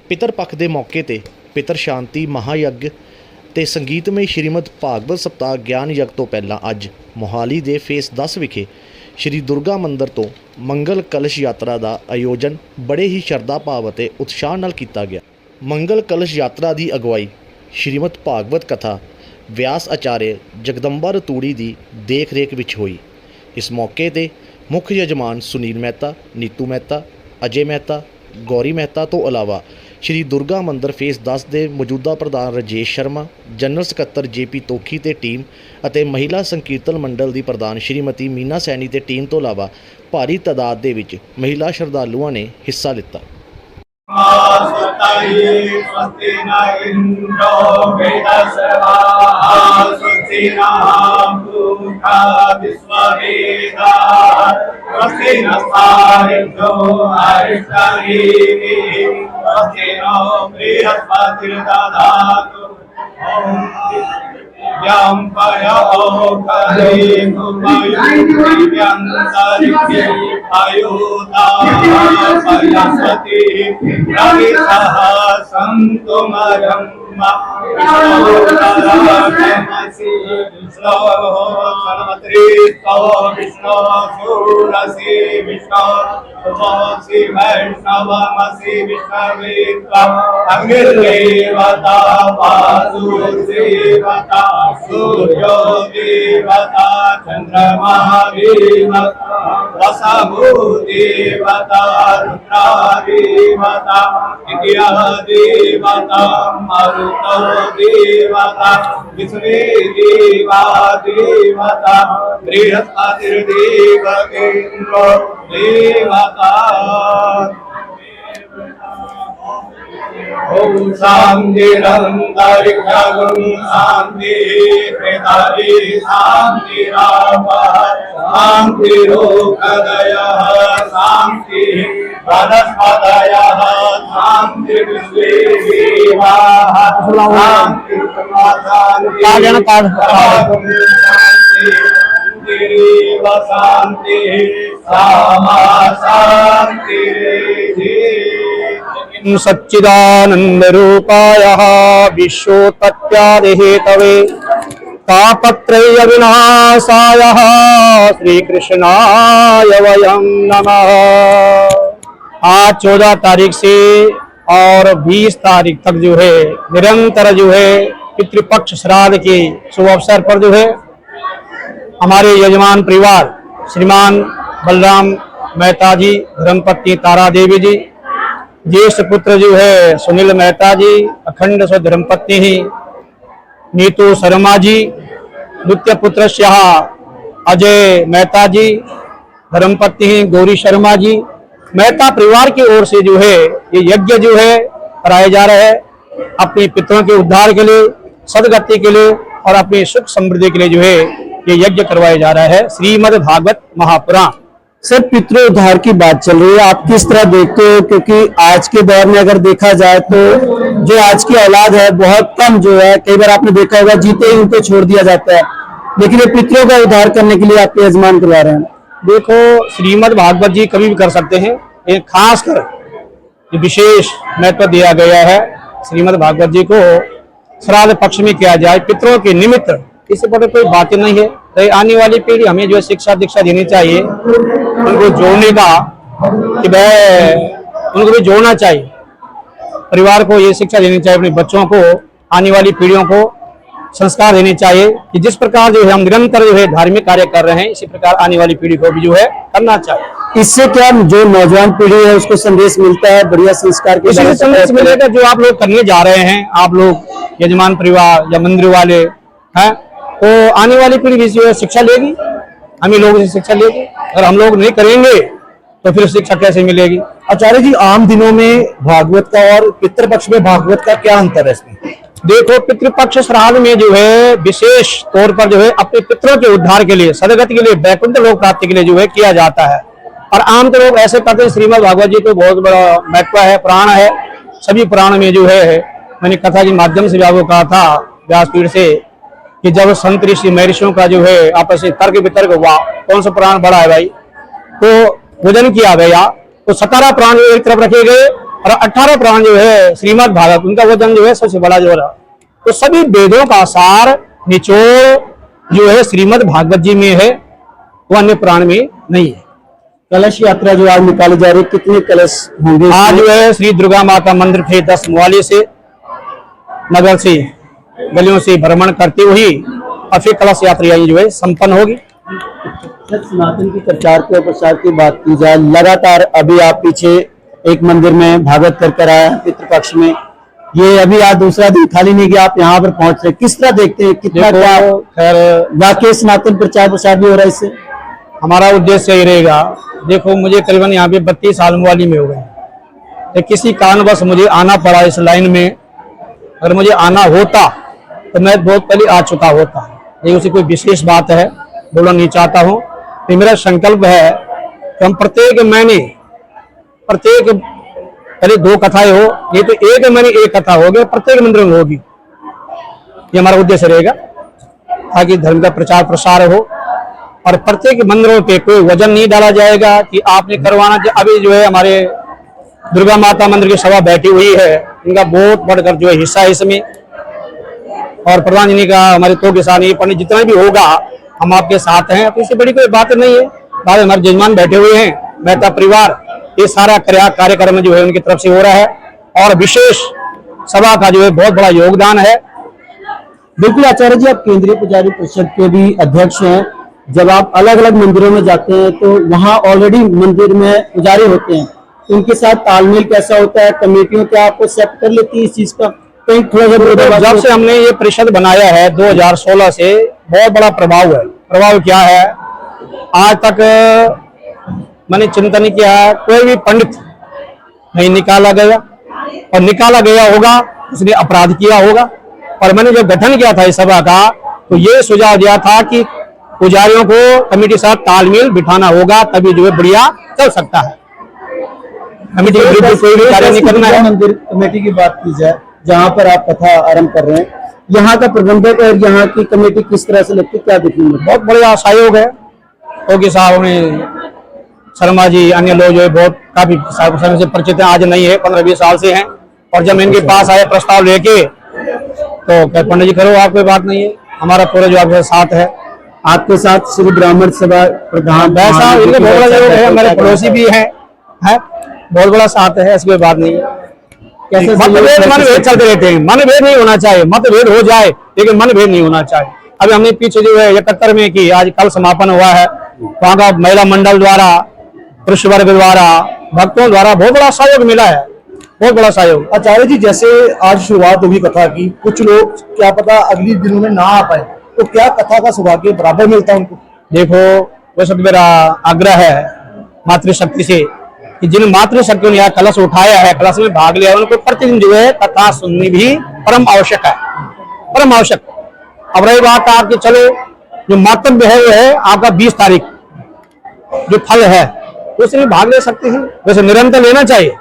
पितर पक्ष के मौके ते पितर शांति महायज्ञ ते संगीतमय श्रीमद भागवत सप्ताह ज्ञान यज्ञ तो पहला अज मोहाली के फेस 10 विखे श्री दुर्गा मंदिर तो मंगल कलश यात्रा का आयोजन बड़े ही श्रद्धा भाव और उत्साह नाल कीता गया। मंगल कलश यात्रा की अगवाई श्रीमद भागवत कथा व्यास आचार्य जगदंबा रतूड़ी की देख रेख विच हुई। इस मौके ते मुख्य यजमान सुनील मेहता, नीतू मेहता, अजय मेहता, गौरी मेहता तो अलावा श्री दुर्गा मंदिर फेस 10 के मौजूदा प्रधान राजेश शर्मा, जनरल सकत्तर JP तोखी ते टीम ਅਤੇ महिला संकीर्तन मंडल की प्रधान श्रीमती मीना सैनी ते टीम तो अलावा भारी तादाद दे विच महिला श्रद्धालुओं ने हिस्सा लिता। सूर्यो देवता चंद्रमा देवता वसवो देवता रुद्रा देवता विद्या देवता मरुतो देवता विष्णु देवा देवता बृहस्पतिर्देव इंद्रो देवता। ओम शांति अंतरिक्षं शांति पृथ्वी शांति शांति लोकदयः शांति वनस्पतयः शांति विश्वेदेवाः शांति शांति सामा शांति सच्चिदानंद रूपाय विश्वोत्पत्त्यादिहेतवे तापत्रय विनाशाय श्रीकृष्णाय वयं नमः। आज 14 तारीख से और 20 तारीख तक जो है निरंतर जो है पितृपक्ष श्राद्ध के शुभ अवसर पर जो है हमारे यजमान परिवार श्रीमान बलराम मेहता जी, धर्मपत्नी तारा देवी जी, ज्येष्ठ पुत्र जो है सुनील मेहता जी, अखंड स्व धर्मपत्नी ही नीतू शर्मा जी, द्वितीय पुत्र अजय मेहता जी, धर्मपत्नी ही गौरी शर्मा जी। मेहता परिवार की ओर से जो है ये यज्ञ जो है कराए जा रहे हैं अपने पितरों के उद्धार के लिए, सदगति के लिए और अपनी सुख समृद्धि के लिए जो है ये यज्ञ करवाया जा रहा है। श्रीमद् भागवत महापुराण। सर, पितृोद्धार की बात चल रही है, आप किस तरह देखते हो? क्योंकि आज के दौर में अगर देखा जाए तो जो आज की औलाद है बहुत कम जो है, कई बार आपने देखा होगा जीते ही उनको छोड़ दिया जाता है, लेकिन ये पितरों का उद्धार करने के लिए आपके यजमान करवा रहे हैं। देखो, श्रीमद् भागवत जी कभी भी कर सकते हैं, एक खास कर विशेष महत्व दिया गया है। श्रीमद् भागवत जी को श्राद्ध पक्ष में किया जाए पितरों के निमित्त, इससे बड़े कोई बातें नहीं है। तो आने वाली पीढ़ी हमें जो है शिक्षा दीक्षा देनी चाहिए, उनको जोड़ने का कि वह उनको भी जोड़ना चाहिए, परिवार को ये शिक्षा देनी चाहिए, अपने बच्चों को, आने वाली पीढ़ियों को संस्कार देने चाहिए कि जिस प्रकार जो है हम निरंतर जो है धार्मिक कार्य कर रहे हैं, इसी प्रकार आने वाली पीढ़ी को भी जो है करना चाहिए। इससे क्या जो नौजवान पीढ़ी है उसको संदेश मिलता है, बढ़िया संस्कार के संदेश मिलेगा। जो आप लोग करने जा रहे हैं, आप लोग यजमान परिवार या मंदिर वाले हैं, तो आने वाली पीढ़ी भी जो है शिक्षा लेगी, हमें लोगों से शिक्षा लेगी। अगर हम लोग नहीं करेंगे तो फिर शिक्षा कैसे मिलेगी? आचार्य जी, आम दिनों में भागवत का और पितृपक्ष में भागवत का क्या अंतर है इसमें? देखो, पितृपक्ष श्राद्ध में जो है विशेष तौर पर जो है अपने पितरों के उद्धार के लिए, सदगति के लिए, वैकुंठ लोक प्राप्ति के लिए जो है किया जाता है। और आम तो लोग ऐसे करते हैं। श्रीमद् भागवत जी तो बहुत बड़ा महत्व है, पुराण है। सभी पुराण में जो है मैंने कथा के माध्यम से भी आपको कहा था व्यासपीठ से कि जब संत ऋषि महर्षियों का जो है आपस में तर्क वितर्क हुआ कौन सा पुराण बड़ा है भाई, तो भोजन किया गया तो 17 पुराण एक तरफ रखे गए और 18 पुराण जो है श्रीमद् भागवत, उनका वजन जो है सबसे बड़ा जो रहा। तो सभी वेदों का सार निचोड़ जो है श्रीमद् भागवत जी में है, वो अन्य पुराण में नहीं है। कलश यात्रा जो आज निकाली जा रही है, कितने कलश होंगे? आज जो है श्री दुर्गा माता मंदिर थे 10 मुवाले से नगर से गलियों से भ्रमण करते हुए और फिर कलश यात्रा जो है संपन्न होगी। सनातन की प्रचार के प्रसार की बात की जाए, लगातार अभी आप पीछे एक मंदिर में भागवत कर आए हैं पितृपक्ष में, ये अभी आज दूसरा दिन खाली नहीं गया, आप यहाँ पर पहुंच रहे, किस तरह देखते हैं? कितना खैर वाकई सनातन प्रचार प्रसार भी हो रहा है इससे? हमारा उद्देश्य यही रहेगा। देखो, मुझे करीबन यहाँ पे 32 साल मुवाली में हो गए, तो किसी कारणवश मुझे आना पड़ा इस लाइन में। अगर मुझे आना होता तो मैं बहुत पहले आ चुका होता, ये उसी कोई विशेष बात है, बोलना नहीं चाहता हूँ। तो मेरा संकल्प है कि हम प्रत्येक महीने प्रत्येक पहले 2 कथाएं हो, ये तो एक महीने 1 कथा होगी, प्रत्येक मंदिर में होगी। ये हमारा उद्देश्य रहेगा ताकि धर्म का प्रचार प्रसार हो और प्रत्येक मंदिरों पे कोई वजन नहीं डाला जाएगा कि आपने करवाना। अभी जो है हमारे दुर्गा माता मंदिर की सभा बैठी हुई है, इनका बहुत बढ़कर जो है हिस्सा है इसमें, और प्रधान जी का हमारे तो किसान ये पंडित जितना भी होगा हम आपके साथ हैं। तो इससे बड़ी कोई बात नहीं है। बाद हमारे जजमान बैठे हुए हैं, मेहता परिवार, ये सारा कार्यक्रम जो है उनकी तरफ से हो रहा है और विशेष सभा का जो है बहुत बड़ा योगदान है। बिल्कुल आचार्य जी, आप केंद्रीय पुजारी परिषद के भी अध्यक्ष हैं। जब आप अलग अलग मंदिरों में जाते हैं तो वहाँ ऑलरेडी मंदिर में पुजारी होते हैं, उनके साथ तालमेल कैसा होता है? कमेटियों क्या आपको एक्सेप्ट कर लेती है इस चीज का? कहीं थोड़ा जब से हमने ये परिषद बनाया है 2016 से बहुत बड़ा प्रभाव है। प्रभाव क्या है? आज तक मैंने चिंतन किया है, कोई भी पंडित नहीं निकाला गया, और निकाला गया होगा उसने अपराध किया होगा। और मैंने जब गठन किया था इस सभा का तो ये सुझाव दिया था कि पुजारियों को कमेटी के साथ तालमेल बिठाना होगा, तभी जो है बढ़िया चल सकता है। कमेटी के विरुद्ध कोई भी कार्य नहीं करना है। मंदिर कमेटी की बात की जाए, जहाँ पर आप कथा आरंभ कर रहे हैं, यहाँ का प्रबंधक और यहाँ की कमेटी किस तरह से लगती है, क्या देखने में? बहुत बढ़िया सहयोग है। योगी साहब ने, शर्मा जी, अन्य लोग जो है बहुत काफी समय से परिचित हैं, आज नहीं है, 15-20 साल से हैं। और जब इनके पास आए प्रस्ताव लेके तो क्या पंडित जी करो, आप कोई बात नहीं है, हमारा पूरा जो आपके साथ है। आपके साथ श्री ब्राह्मण सभा प्रधान साहब, इनके बहुत बड़ा सहयोग है, हमारे पड़ोसी भी है, बहुत बड़ा साथ है, ऐसी कोई बात नहीं है। मनभेद चलते रहते हैं, मनभेद नहीं होना चाहिए, मतभेद हो जाए लेकिन मनभेद नहीं होना चाहिए। अभी हमने पीछे जो है 71 में की, आज कल समापन हुआ है, वहाँ का महिला मंडल द्वारा, पुरुष वर्ग द्वारा, भक्तों द्वारा बहुत बड़ा सहयोग मिला है, बहुत बड़ा सहयोग। आचार्य जी, जैसे आज शुरुआत होगी कथा की, कुछ लोग क्या पता अगले दिनों में ना आ पाए, तो क्या कथा का सौभाग्य बराबर मिलता है उनको? देखो, वैसे तो मेरा आग्रह है मातृशक्ति से कि जिन मातृशक्तियों ने यहाँ कलश उठाया है, कलश में भाग लिया, उनको प्रतिदिन जो है कथा सुननी भी परम आवश्यक है, परम आवश्यक। अब रही बात आपकी, चलो जो मातव्य है वो है आपका 20 तारीख जो फल है उसमें भाग ले सकते हैं। वैसे निरंतर लेना चाहिए,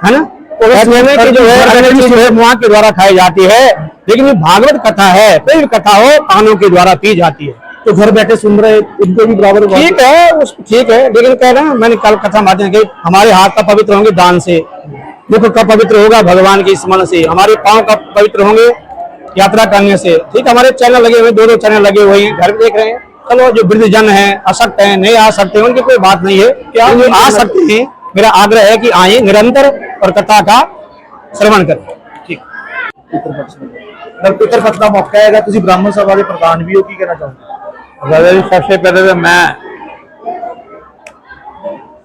है ना। तो जो है वहाँ के द्वारा खाई जाती है, लेकिन ये भागवत कथा है, कोई भी कथा हो कानों के द्वारा पी जाती है। तो घर बैठे सुन रहे इनको भी बराबर ठीक है, ठीक है, लेकिन कह रहे हैं मैंने कल कथा माध्यम के हमारे हाथ का पवित्र होंगे दान से, मुख का पवित्र होगा भगवान के स्मरण से, हमारे पांव का पवित्र होंगे यात्रा करने से। ठीक, हमारे चैनल लगे हुए, 2 चैनल लगे हुए हैं, घर में देख रहे हैं। चलो, जो वृद्ध जन है, अशक्त है, नहीं आ सकते, उनकी कोई बात नहीं है, क्या आ सकते हैं। मेरा आग्रह है कि आए निरंतर और कथा का श्रवण करें। ठीक, पितृपक्ष का मौका है, तुम ब्राह्मण सभा के प्रधान भी हो, की कहना चाहूंगा? सबसे पहले तो मैं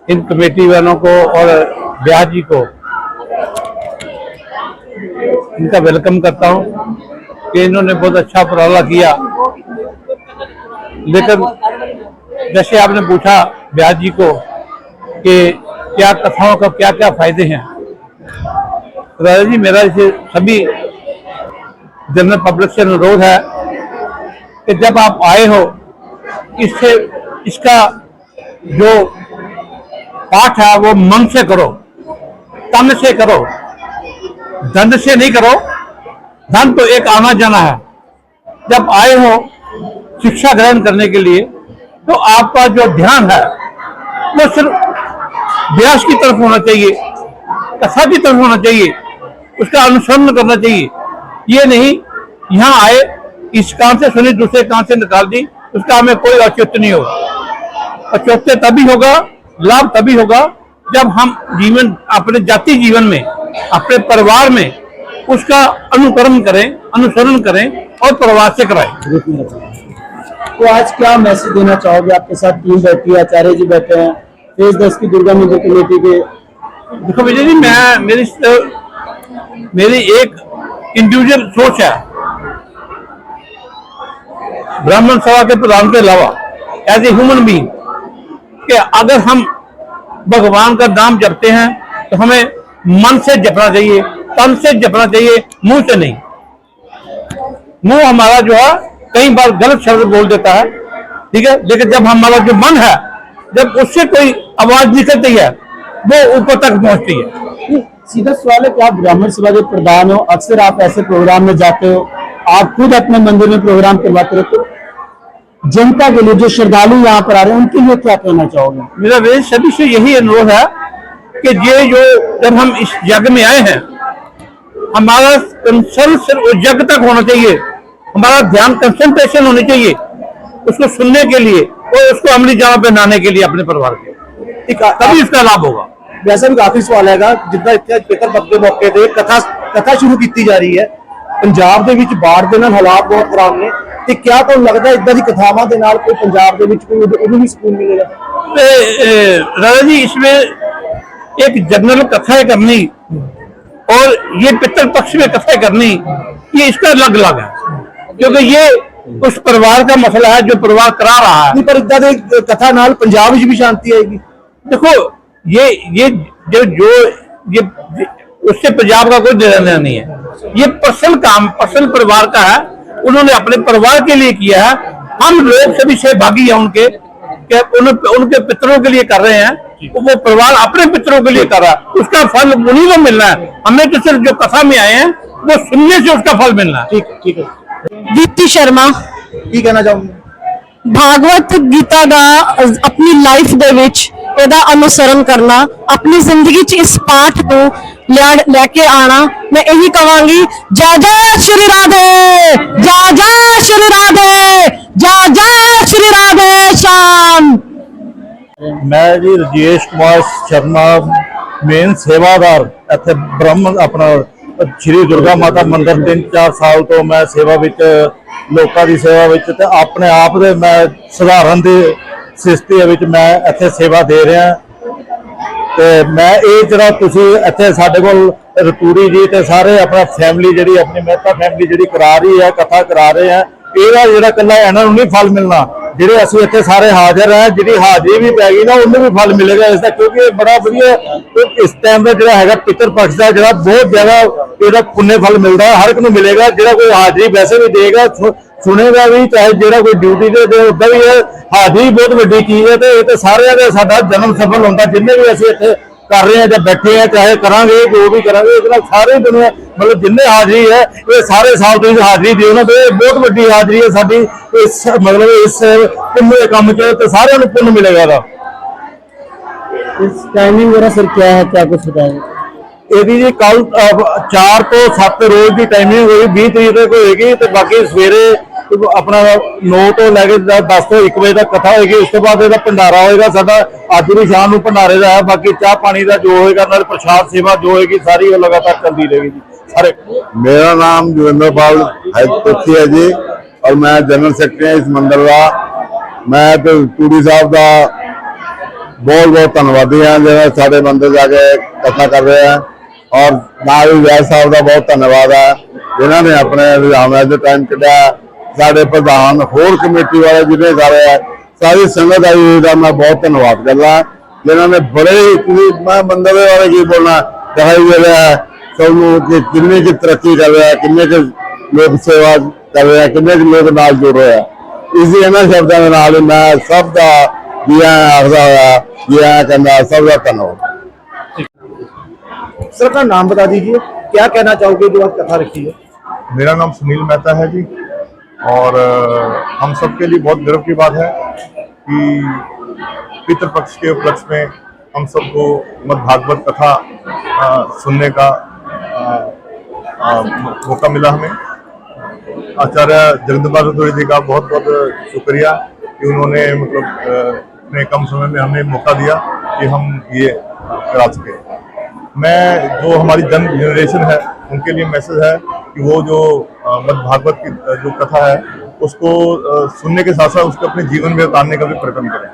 इन कमेटी वालों को और ब्यास जी को इनका वेलकम करता हूं कि इन्होंने बहुत अच्छा उपराला किया। लेकिन जैसे आपने पूछा ब्यास जी को कि क्या कथाओं का क्या क्या फायदे हैं, राजा जी मेरा इसे सभी जनरल पब्लिक से अनुरोध है कि जब आप आए हो, इससे इसका जो पाठ है वो मन से करो, तन से करो, धन से नहीं करो। धन तो एक आना जाना है। जब आए हो शिक्षा ग्रहण करने के लिए तो आपका जो ध्यान है वो सिर्फ व्यास की तरफ होना चाहिए। कथा की तरफ होना चाहिए, उसका अनुसरण करना चाहिए। ये नहीं यहाँ आए, इस कान से सुनी दूसरे कान से निकाल दी, उसका हमें कोई औचित्य नहीं होगा। औचित्य तभी होगा, लाभ तभी होगा जब हम जीवन अपने जाति जीवन में, अपने परिवार में उसका अनुकरण करें, अनुसरण करें और परिवार से कराएं। तो आज क्या मैसेज देना चाहोगे? आपके साथ टीम बैठी है, आचार्य जी बैठे हैं, फेज 10 की दुर्गा मंदिर कमेटी के। देखो विजय जी, मेरी एक इंडिविजुअल सोच है, ब्राह्मण सभा के प्रधान के अलावा एज ए ह्यूमन बीइंग, कि अगर हम भगवान का नाम जपते हैं तो हमें मन से जपना चाहिए, तन से जपना चाहिए, मुंह से नहीं। मुंह हमारा जो है कई बार गलत शब्द बोल देता है, ठीक है, लेकिन जब हमारा जो मन है, जब उससे कोई आवाज निकलती है वो ऊपर तक पहुंचती है। सीधा सवाल है कि आप ब्राह्मण सभा के प्रधान हो, अक्सर आप ऐसे प्रोग्राम में जाते हो, आप खुद अपने मंदिर में प्रोग्राम करवाते रहते हो, जनता के लिए जो श्रद्धालु यहाँ पर आ रहे हैं उनके लिए क्या कहना चाहोगे? मेरा वे सभी से यही अनुरोध है कि ये जो जब हम इस यज्ञ में आए हैं, हमारा कंसर्न सिर्फ उस यज्ञ तक होना चाहिए, हमारा ध्यान कंसंट्रेशन होनी चाहिए उसको सुनने के लिए और उसको अमली जगह पे लाने के लिए अपने परिवार के, तभी इसका लाभ होगा। वैसा भी काफी सवाल हैगा, जिद्दां इत्थे पितर पक्ष दे मौके ते कथा शुरू की जा रही है, पंजाब दे विच बाढ़ दे नाल हालात बहुत खराब ने, ते क्या तुहानूं लगदा इदां दी कथावां दे नाल कोई पंजाब दे विच कोई उहनूं भी सुकून मिलेगा? राजा जी, इसमें एक जनरल कथा करनी और ये पितर पक्ष में कथा करनी, ये इसका अलग अलग है, क्योंकि ये उस परिवार का मसला है जो परिवार करा रहा है। नहीं, पर इदां दे कथा नाल पंजाब विच भी शांति आएगी। देखो ये उससे पंजाब का कोई लेना देना नहीं है, ये पर्सनल काम पर्सनल परिवार का है, उन्होंने अपने परिवार के लिए किया है। हम लोग सभी सहभागी हैं उनके पितरों के लिए कर रहे हैं, वो परिवार अपने पितरों के लिए कर रहा है, उसका फल उन्हीं को मिलना है। हमें तो सिर्फ जो कथा में आए हैं वो सुनने से उसका फल मिलना है। ठीक है। दीप्ति शर्मा की कहना चाहूंगी? भागवत गीता का अपनी लाइफ दे विच ਇਹਦਾ अनुसरण करना, अपनी जिंदगी च इस पाठ को लेके आना, मैं यही कहूंगी, जय जय श्री राधे, जय जय श्री राधे, जय जय श्री राधे श्याम। मैं जी राजेश कुमार शर्मा, मेन सेवादार इत्थे ब्रह्म अपना श्री दुर्गा माता मंदिर 3-4 साल तो मैं सेवा विच, लोकां दी सेवा विच ते अपने आप दे मैं सधारण दी सिस्ती विच मैं इत्थे सेवा दे रहा। ते मैं ये जरा तुसीं इत्थे साडे कोल रतूरी जी ते सारे अपना फैमिली जिहड़ी अपनी मेहता फैमिली जिहड़ी करा रही है, कथा करा रहे हैं, ਇਹਦਾ ਜਿਹੜਾ ਕੱਲਾ ਇਹਨਾਂ ਨੂੰ ਨਹੀਂ ਫਲ ਮਿਲਣਾ, ਜਿਹੜੇ ਅਸੀਂ ਇੱਥੇ ਸਾਰੇ ਹਾਜ਼ਰ ਹੈ, ਜਿਹੜੀ ਹਾਜ਼ਰੀ ਵੀ ਪੈ ਗਈ ਨਾ ਉਹਨੂੰ ਵੀ ਫਲ ਮਿਲੇਗਾ ਇਸ ਦਾ, ਕਿਉਂਕਿ ਇਹ ਬੜਾ ਵਧੀਆ ਇਸ ਟਾਈਮ ਦਾ ਜਿਹੜਾ ਹੈਗਾ ਪਿਤਰ ਪਕਸ਼ ਦਾ ਜਿਹੜਾ ਬਹੁਤ ਜ਼ਿਆਦਾ ਇਹਦਾ ਪੁੰਨੇ ਫਲ ਮਿਲਦਾ ਹੈ, ਹਰ ਇੱਕ ਨੂੰ ਮਿਲੇਗਾ। ਜਿਹੜਾ ਕੋਈ ਹਾਜ਼ਰੀ ਵੈਸੇ ਵੀ ਦੇਗਾ, ਸੁਣੇਗਾ ਵੀ, ਚਾਹੇ ਜਿਹੜਾ ਕੋਈ ਡਿਊਟੀ ਤੇ ਉੱਦਾਂ ਵੀ ਹੈ, ਹਾਜ਼ਰੀ ਬਹੁਤ ਵੱਡੀ ਚੀਜ਼ ਹੈ। ਤੇ ਇਹ ਤੇ ਸਾਰਿਆਂ ਦਾ ਸਾਡਾ ਜਨਮ ਸਫਲ ਹੁੰਦਾ, ਜਿੰਨੇ ਵੀ ਅਸੀਂ ਇੱਥੇ कर रहे हैं जब बैठे हैं, चाहे करांगे जो भी करांगे, इतना सारे दुनिया मतलब जिन्ने हाजरी है ये सारे साल तुम हाजरी दिओ ना, तो ये बहुत बड़ी हाजरी है साडी इस मतलब इस पुण्य के काम च, तो सारे नूं पुण्य मिलेगा। इस टाइमिंग वगैरह सर क्या है, क्या कुछ बताएंगे? ਇਹਦੀ ਜੀ ਕੱਲ 4 ਤੋਂ 7 ਰੋਜ਼ ਦੀ ਟਾਈਮਿੰਗ ਹੋਈ, 20 ਤਰੀਕ ਤੱਕ ਹੋਏਗੀ, ਤੇ ਬਾਕੀ ਸਵੇਰੇ अपना 9 ਤੋਂ ਲੈ ਕੇ 10 ਤੋਂ 1 ਵਜੇ ਤੱਕ ਕਥਾ ਹੋਏਗੀ। ਉਸ ਤੋਂ ਬਾਅਦ ਇਹਦਾ ਭੰਡਾਰਾ ਹੋਏਗਾ ਸਾਡਾ, ਅੱਜ ਵੀ ਸ਼ਾਮ ਨੂੰ ਭੰਡਾਰੇ ਦਾ ਹੈ, ਬਾਕੀ ਚਾਹ ਪਾਣੀ ਦਾ ਜੋ ਹੋਏਗਾ ਨਾਲ ਪ੍ਰਸ਼ਾਦ ਸੇਵਾ ਜੋ ਹੋਏਗੀ ਸਾਰੀ ਉਹ ਲਗਾਤਾਰ ਚੱਲਦੀ रहेगी जी सारे। मेरा नाम जोगिंदरपाल हैदपुखी है जी, और मैं जनरल सेक्रेटरी इस मंदिर का। मैं तो टूडी साहब का बहुत बहुत धन्यवादी हाँ, जो साढ़े मंदिर जाके कथा कर रहे हैं, और नाल वैद साहब का बहुत धन्यवाद है जिन्होंने अपने रुझान जो टाइम कढ़ा, साढ़े प्रधान होर कमेटी वाले जिन्हें सारे है, सारी संगत आई का मैं बहुत धन्यवाद करना, जिन्होंने बड़े मैं मंदिर वाले की बोलना दिखाई दे रहा है सबू कि किन्ने की तरक्की कर रहा है, किन्ने के लोग सेवा कर रहे हैं, किन्ने के लोग नाल जुड़ रहे हैं। इसी इन्होंने शब्दों के नाल मैं सब का जी आखदा होया, जी कहना सब का धन्यवाद। सर अपना नाम बता दीजिए, क्या कहना चाहोगे जो आप कथा रखी है? मेरा नाम सुनील मेहता है जी, और हम सबके लिए बहुत गर्व की बात है कि पितृपक्ष के उपलक्ष्य में हम सबको श्रीमद् भागवत कथा सुनने का मौका मिला हमें। आचार्य जगदम्बा रतोड़ी जी का बहुत बहुत शुक्रिया कि उन्होंने मतलब अपने कम समय में हमें मौका दिया कि हम ये करा सके। मैं जो हमारी यंग जनरेशन है उनके लिए मैसेज है कि वो जो श्रीमद् भागवत की जो कथा है उसको सुनने के साथ साथ उसको अपने जीवन में उतारने का भी प्रयत्न करें।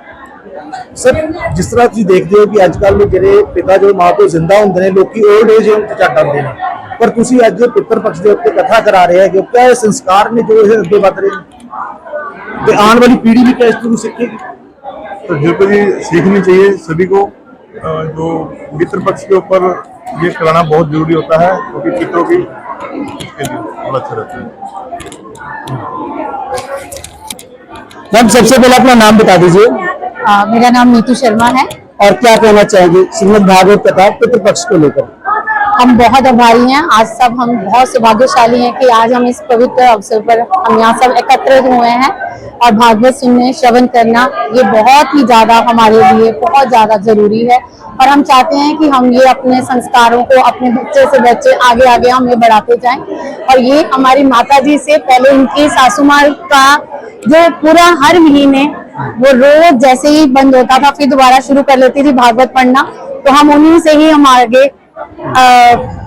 सर जिस तरह ਤੁਸੀਂ ਦੇਖਦੇ ਹੋ ਕਿ ਅੱਜ ਕੱਲ ਜਿਹੜੇ ਪਿਤਾ ਜੋ ਮਾਂ ਤੋਂ ਜ਼ਿੰਦਾ ਹੁੰਦੇ ਨੇ ਲੋਕੀ 올ਡ ਏਜ ਨੂੰ ਝੱਟ ਆਉਂਦੇ ਨੇ, ਪਰ ਤੁਸੀਂ ਅੱਜ ਪਿਤਰ ਪਕਸ਼ ਦੇ ਉੱਤੇ ਕਥਾ ਕਰਾ ਰਹੇ ਹੈਗੇ, ਕਿਆ ਇਹ ਸੰਸਕਾਰ ਨੇ ਜੋ ਇਹ ਅੱਗੇ ਵਧ ਰਹੇ ਨੇ ਤੇ ਆਉਣ वाली पीढ़ी भी क्या इसको सीखेगी? तो बिल्कुल ही सीखनी चाहिए सभी को। जो पितृ पक्ष के ऊपर ये कराना बहुत जरूरी होता है क्योंकि पितरों की इसके लिए बहुत अच्छा रहता है। मैम सबसे पहले अपना नाम बता दीजिए मेरा नाम नीतू शर्मा है। और क्या कहना चाहेंगे श्रीमद् भागवत कथा पितृ पक्ष को लेकर? हम बहुत आभारी हैं, आज सब हम बहुत सौभाग्यशाली हैं कि आज हम इस पवित्र अवसर पर हम यहाँ सब एकत्रित हुए हैं और भागवत सुनने श्रवण करना ये बहुत ही ज्यादा हमारे लिए बहुत ज्यादा जरूरी है। और हम चाहते हैं कि हम ये अपने संस्कारों को अपने बच्चे से बच्चे आगे आगे हम ये बढ़ाते जाएं। और ये हमारी माता जी से पहले इनकी सासू माँ का जो पूरा हर महीने वो रोज जैसे ही बंद होता था फिर दोबारा शुरू कर लेती थी भागवत पढ़ना, तो हम उन्हीं से ही हम आगे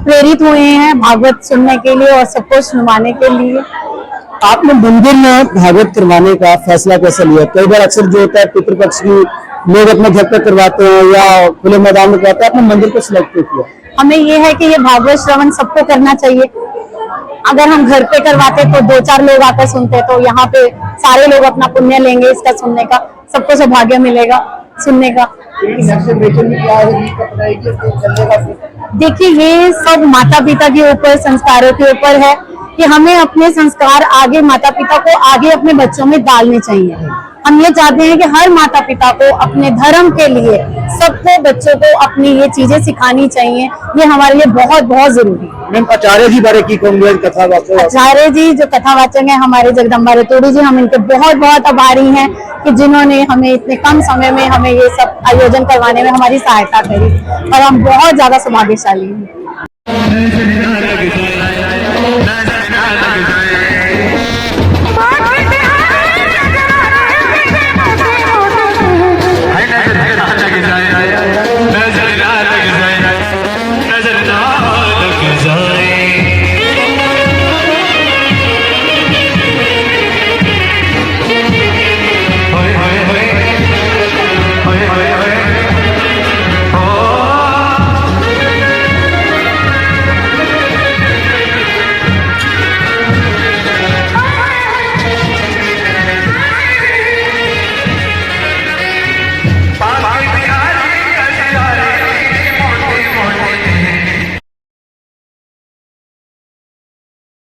प्रेरित हुए हैं भागवत सुनने के लिए और सबको सुनवाने के लिए। आपने मंदिर में भागवत करवाने का फैसला कैसे लिया? कई बार अक्सर जो होता है पितृपक्ष की लोग अपने घर पर करवाते हैं या खुले मैदान में करवाते हैं, आपने मंदिर को सिलेक्ट किया? हमें ये है कि ये भागवत श्रवण सबको करना चाहिए। अगर हम घर पे करवाते तो 2-4 लोग आकर सुनते, तो यहाँ पे सारे लोग अपना पुण्य लेंगे इसका सुनने का, सबको सौभाग्य मिलेगा सुनने का। देखिए ये सब माता पिता के ऊपर संस्कारों के ऊपर है कि हमें अपने संस्कार आगे माता पिता को आगे अपने बच्चों में डालने चाहिए। हम ये चाहते हैं कि हर माता पिता को अपने धर्म के लिए सबको बच्चों को अपनी ये चीजें सिखानी चाहिए, ये हमारे लिए बहुत बहुत जरूरी है। मैम आचार्य जी बारे की कहूँगी कथावाचक? आचार्य जी जो कथावाचक हैं हमारे जगदम्बा रतोड़ी जी, हम इनके बहुत बहुत आभारी हैं कि जिन्होंने हमें इतने कम समय में हमें ये सब आयोजन करवाने में हमारी सहायता करी और हम बहुत ज्यादा सौभाग्यशाली हैं।